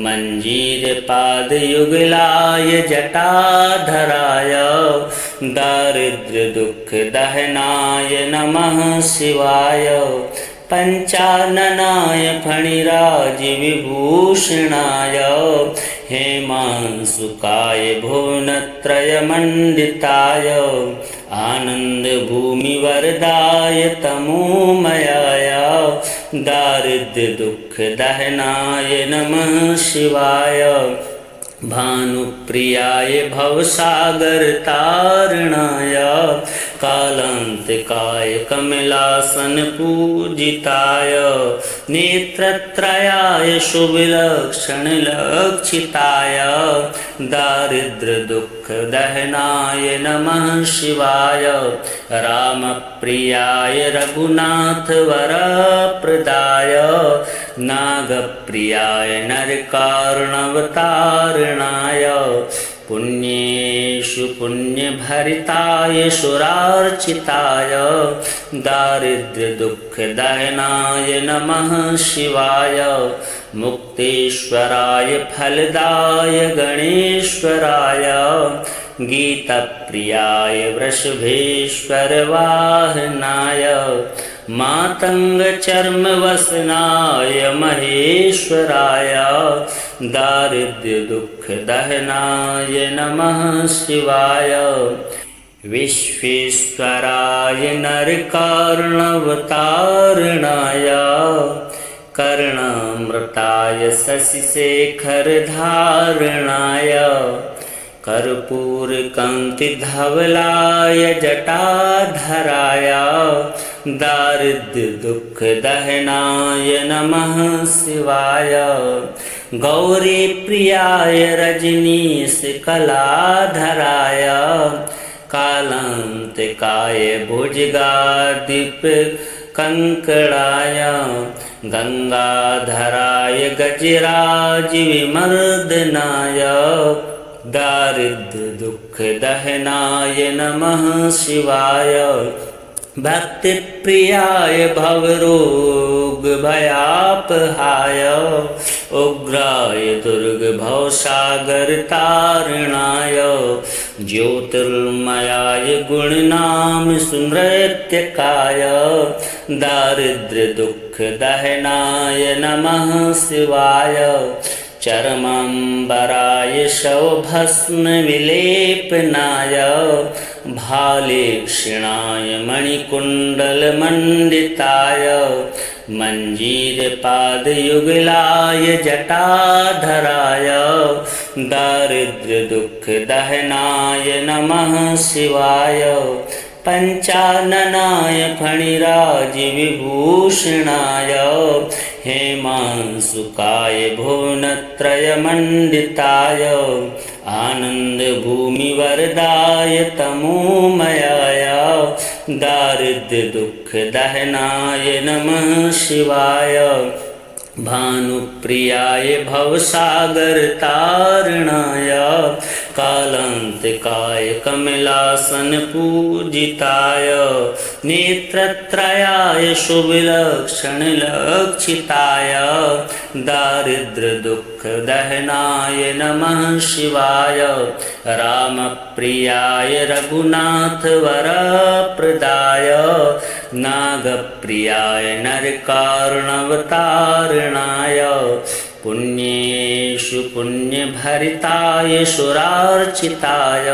मञ्जीरपादयुगलाय जटाधराय दारिद्र्य दुख दहनाय नमः शिवाय पंचाननाय फणिराज विभूषणाय हेमांसुकाय भुवनत्रयमण्डिताय आनन्दभूमिवरदाय तमोमयाय दारिद्र्य दुख दहनाय नमः शिवाय भानुप्रियाय भवसागर तारणाय कालांतिकाय कमलासन पूजिताय नेत्रत्रयाय शुभलक्षण लक्षिताय दारिद्र्य दुख दहनाय नमः शिवाय रामप्रियाय रघुनाथ वरप्रदाय नागप्रियाय नरकारुणवतारणाय पुण्येषु पुण्यभरिताय सुरार्चिताय दारिद्र्य दुख दहनाय नमः शिवाय मुक्तेश्वराय फलदाय गणेश्वराय गीतप्रियाय वृषभेश्वर वाहनाय मातंग चर्म वसनाय महेश्वराय दारिद्र्य दुख दहनाय नमः शिवाय विश्वेश्वराय नरकारुणवतारणाय कर्णामृताय शशिशेखरधारणाय कर्पूरकान्तिधवलाय जटाधराय दारिद्र्य दुख दहनाय नमः शिवाय गौरी प्रियाय रजनीश कलाधराय कालांतिकाय भुजगादीप कंकणाय गंगाधराय गजराज विमर्दनाय दारिद्र्य दुख दहनाय नमः शिवाय भक्ति प्रियाय भवरोग भयापहाय उग्राय दुर्ग भवसागर तारणाय ज्योतिर्मयाय गुणनाम सुनृत्यकाय दारिद्र्य दुख दहनाय नमः शिवाय चरमांबराय शवभस्म विलेपनाय भाले क्षीणाय मणिकुण्डलमण्डिताय मञ्जीरपादयुगलाय जटाधराय दारिद्र्य दुख दहनाय नमः शिवाय पंचाननाय फणिराज विभूषणाय हेमांसुकाय भुवनत्रयमण्डिताय आनन्दभूमिवरदाय तमोमयाय दारिद्र्य दुख दहनाय नमः शिवाय भानुप्रियाय भवसागर तारणाय कालांतिकाय कमलासन पूजिताय नेत्रत्रयाय शुभलक्षण लक्षिताय दारिद्र्य दुख दहनाय नमः शिवाय रामप्रियाय रघुनाथ वरप्रदाय नागप्रियाय नरकारुणवतारणाय पुण्येषु पुण्यभरिताय सुरार्चिताय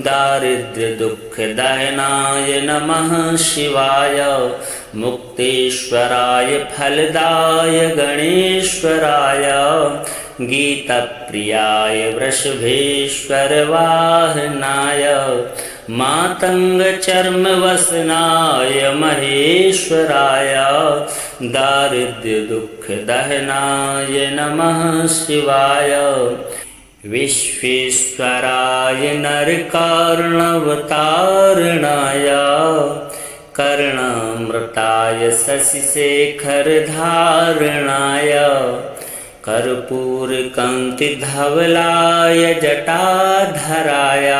दारिद्र्य दुख दहनाय नमः शिवाय मुक्तेश्वराय फलदाय गणेश्वराय गीतप्रियाय वृषभेश्वर वाहनाय मातंग चर्म वसनाय महेश्वराय दारिद्र्य दुख दहनाय नमः शिवाय विश्वेश्वराय नरकारुणवतारणाय कर्णामृताय शशिशेखरधारणाय कर्पूरकान्तिधवलाय जटाधराय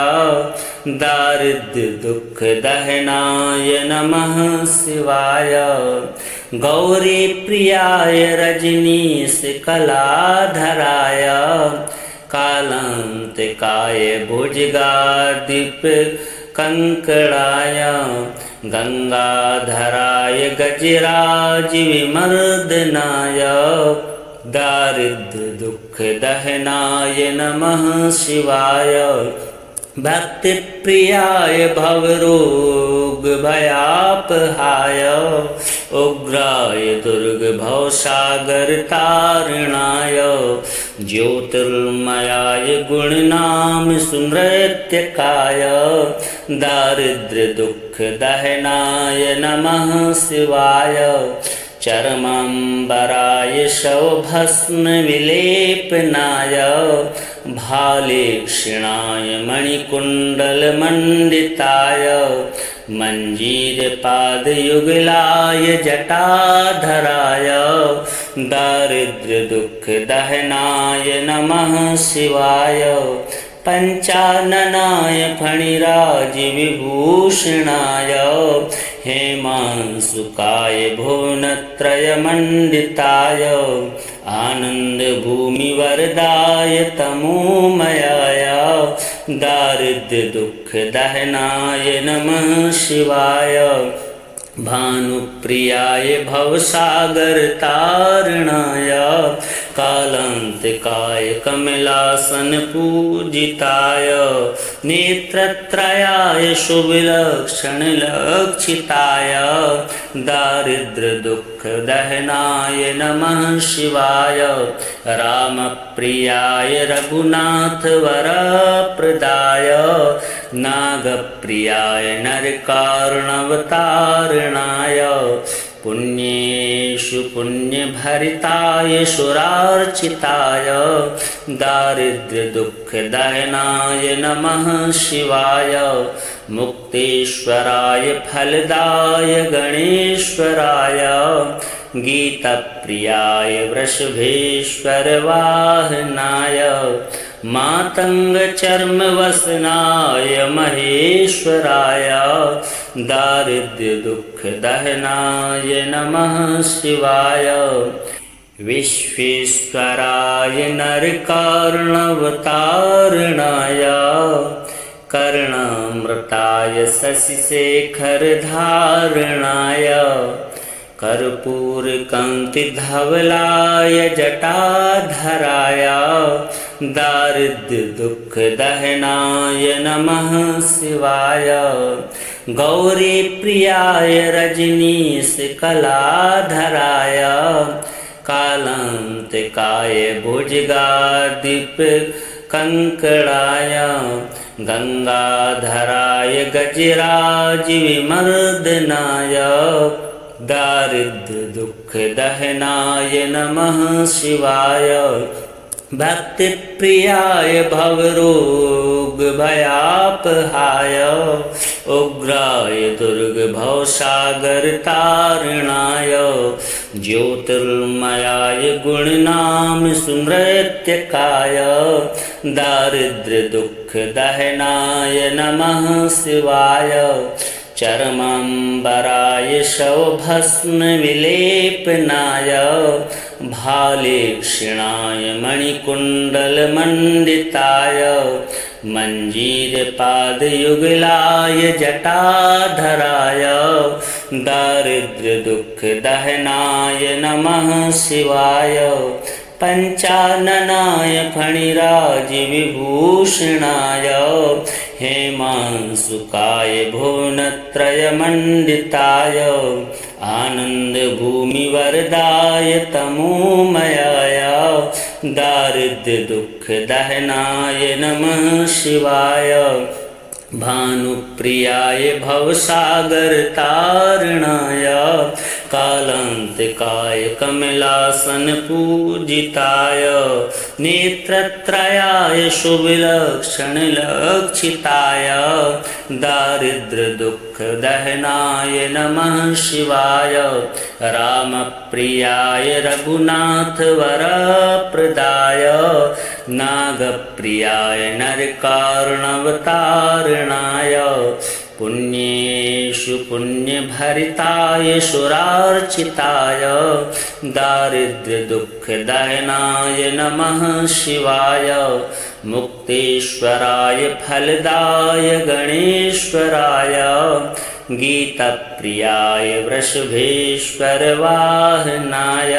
दारिद्र्य दुख दहनाय नमः शिवाय गौरी प्रियाय रजनीश कलाधराय कालांतिकाय भुजगादीप कंकणाय गंगाधराय गजराज विमर्दनाय दारिद्र्य दुख दहनाय नमः शिवाय भक्ति प्रियाय भवरोग भयापहाय उग्राय दुर्ग भवसागर तारणाय ज्योतिर्मयाय गुणनाम सुनृत्यकाय दारिद्र्य दुख दहनाय नमः शिवाय चरमांबराय शवभस्म विलेपनाय भाले क्षीणाय मणिकुण्डलमण्डिताय मञ्जीरपादयुगलाय जटाधराय दारिद्र्य दुख दहनाय नमः शिवाय पंचाननाय फणिराज विभूषणाय हेमांसुकाय भुवनत्रयमण्डिताय आनन्दभूमिवरदाय तमोमयाय दारिद्र्य दुख दहनाय नमः शिवाय भानुप्रियाय भवसागर तारणाय कालांतिकाय कमलासन पूजिताय नेत्रत्रयाय शुभलक्षण लक्षिताय दारिद्र्य दुख दहनाय नमः शिवाय रामप्रियाय रघुनाथ वरप्रदाय नागप्रियाय नरकारुणवतारणाय पुण्येषु पुण्यभरिताय सुरार्चिताय दारिद्र्य दुख दहनाय नमः शिवाय मुक्तेश्वराय फलदाय गणेश्वराय गीतप्रियाय वृषभेश्वर वाहनाय मातंग चर्म वसनाय महेश्वराय दारिद्र्य दुख दहनाय नमः शिवाय। विश्वेश्वराय नरकार्णवतारणाय कर्णामृताय शशिशेखरधारणाय कर्पूरकान्तिधवलाय जटाधराय दारिद्र्य दुख दहनाय नमः शिवाय। गौरी प्रियाय रजनीश कलाधराय कालांतिकाय भुजगादीप कंकणाय गंगाधराय गजराज विमर्दनाय दारिद्र्य दुख दहनाय नमः शिवाय। भक्ति प्रियाय भवरोग भयापहाय उग्राय दुर्ग भवसागर तारणाय ज्योतिर्मयाय गुणनाम सुनृत्यकाय दारिद्र्य दुख दहनाय नमः शिवाय। चरमांबराय शवभस्म विलेपनाय भालेक्षणाय मणिकुण्डलमण्डिताय मञ्जीरपादयुगलाय जटाधराय दारिद्र्य दुख दहनाय नमः शिवाय। पंचाननाय फणिराज विभूषणाय हेमांशुकाय भुवनत्रयमण्डिताय आनन्दभूमिवरदाय तमोमयाय दारिद्र्य दुख दहनाय नमः शिवाय। भानुप्रियाय भवसागर तारणाय कालांतिकाय कमलासन पूजिताय नेत्रत्रयाय शुभलक्षण लक्षिताय दारिद्र्य दुख दहनाय नमः शिवाय। रामप्रियाय रघुनाथ वरप्रदाय नागप्रियाय नरकार्णवतारणाय पुण्येषु पुण्यभरिताय सुरार्चिताय दारिद्र्य दुख दहनाय नमः शिवाय। मुक्तेश्वराय फलदाय गणेश्वराय गीतप्रियाय वृषभेश्वर वाहनाय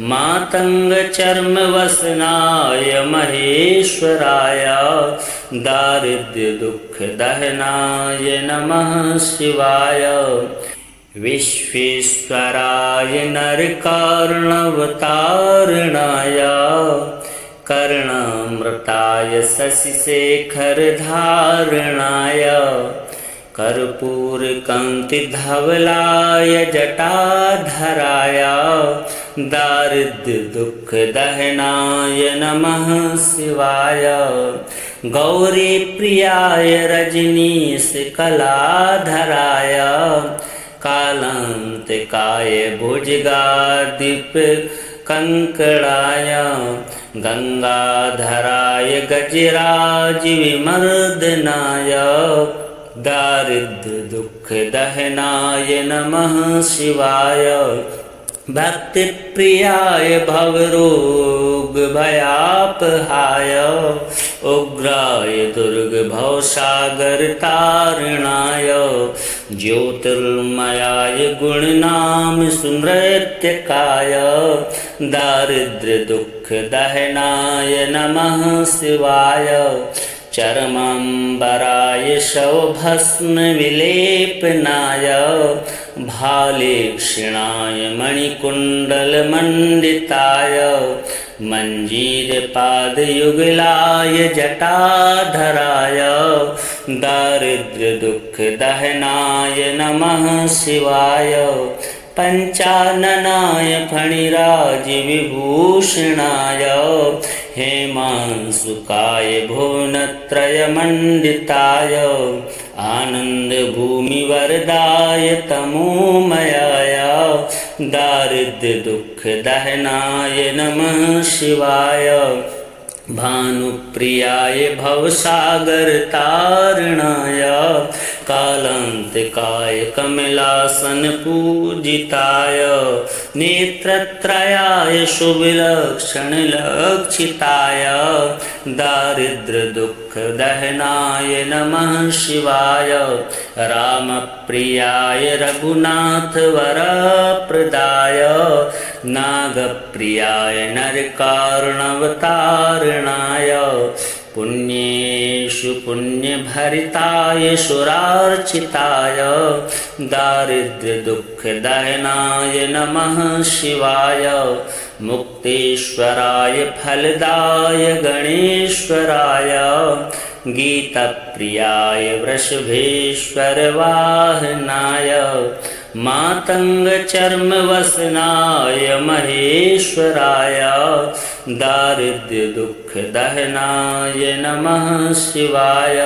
मातंग चर्मवसनाय महेश्वराय दारिद्र्य दुख दहनाय नमः शिवाय। विश्वेश्वराय नरकार्णवतारणाय कर्णामृताय शशिशेखरधारणाय कर्पूरकान्तिधवलाय जटाधराय दारिद्र्य दुख दहनाय नमः शिवाय। गौरी प्रियाय रजनीश कलाधराय कालांतिकाय भुजगादीप कंकणाय गंगाधराय गजराज विमर्दनाय दारिद्र्य दुख दहनाय नमः शिवाय। भक्ति प्रियाय भवरोग भयापहाय उग्राय दुर्ग भवसागर तारणाय ज्योतिर्मयाय गुणनाम सुनृत्यकाय दारिद्र्य दुख दहनाय नमः शिवाय। चरमांबराय शवभस्म विलेपनाय भालेक्षणाय मणिकुण्डलमण्डिताय मञ्जीरपादयुगलाय जटाधराय दारिद्र्य दुख दहनाय नमः शिवाय। पंचाननाय फणिराज विभूषणाय हेमांशुकाय भुवनत्रयमण्डिताय आनन्दभूमिवरदाय तमोमयाय दारिद्र्य दुख दहनाय नमः शिवाय। भानुप्रियाय भवसागर तारणाय कालांतिकाय कमलासन पूजिताय नेत्रत्रयाय सुविलक्षण लक्षिताय दारिद्र्य दुख दहनाय नमः शिवाय रामप्रियाय रघुनाथ वरप्रदाय नागप्रियाय नरकारुणवतारणाय पुण्येषु पुण्यभरिताय सुरार्चिताय दारिद्र्य दुख दहनाय नमः शिवाय मुक्तेश्वराय फलदाय गणेश्वराय गीतप्रियाय वृषभेश्वर वाहनाय मातंग चर्म वसनाय महेश्वराय दारिद्र्य दुख दहनाय नमः शिवाय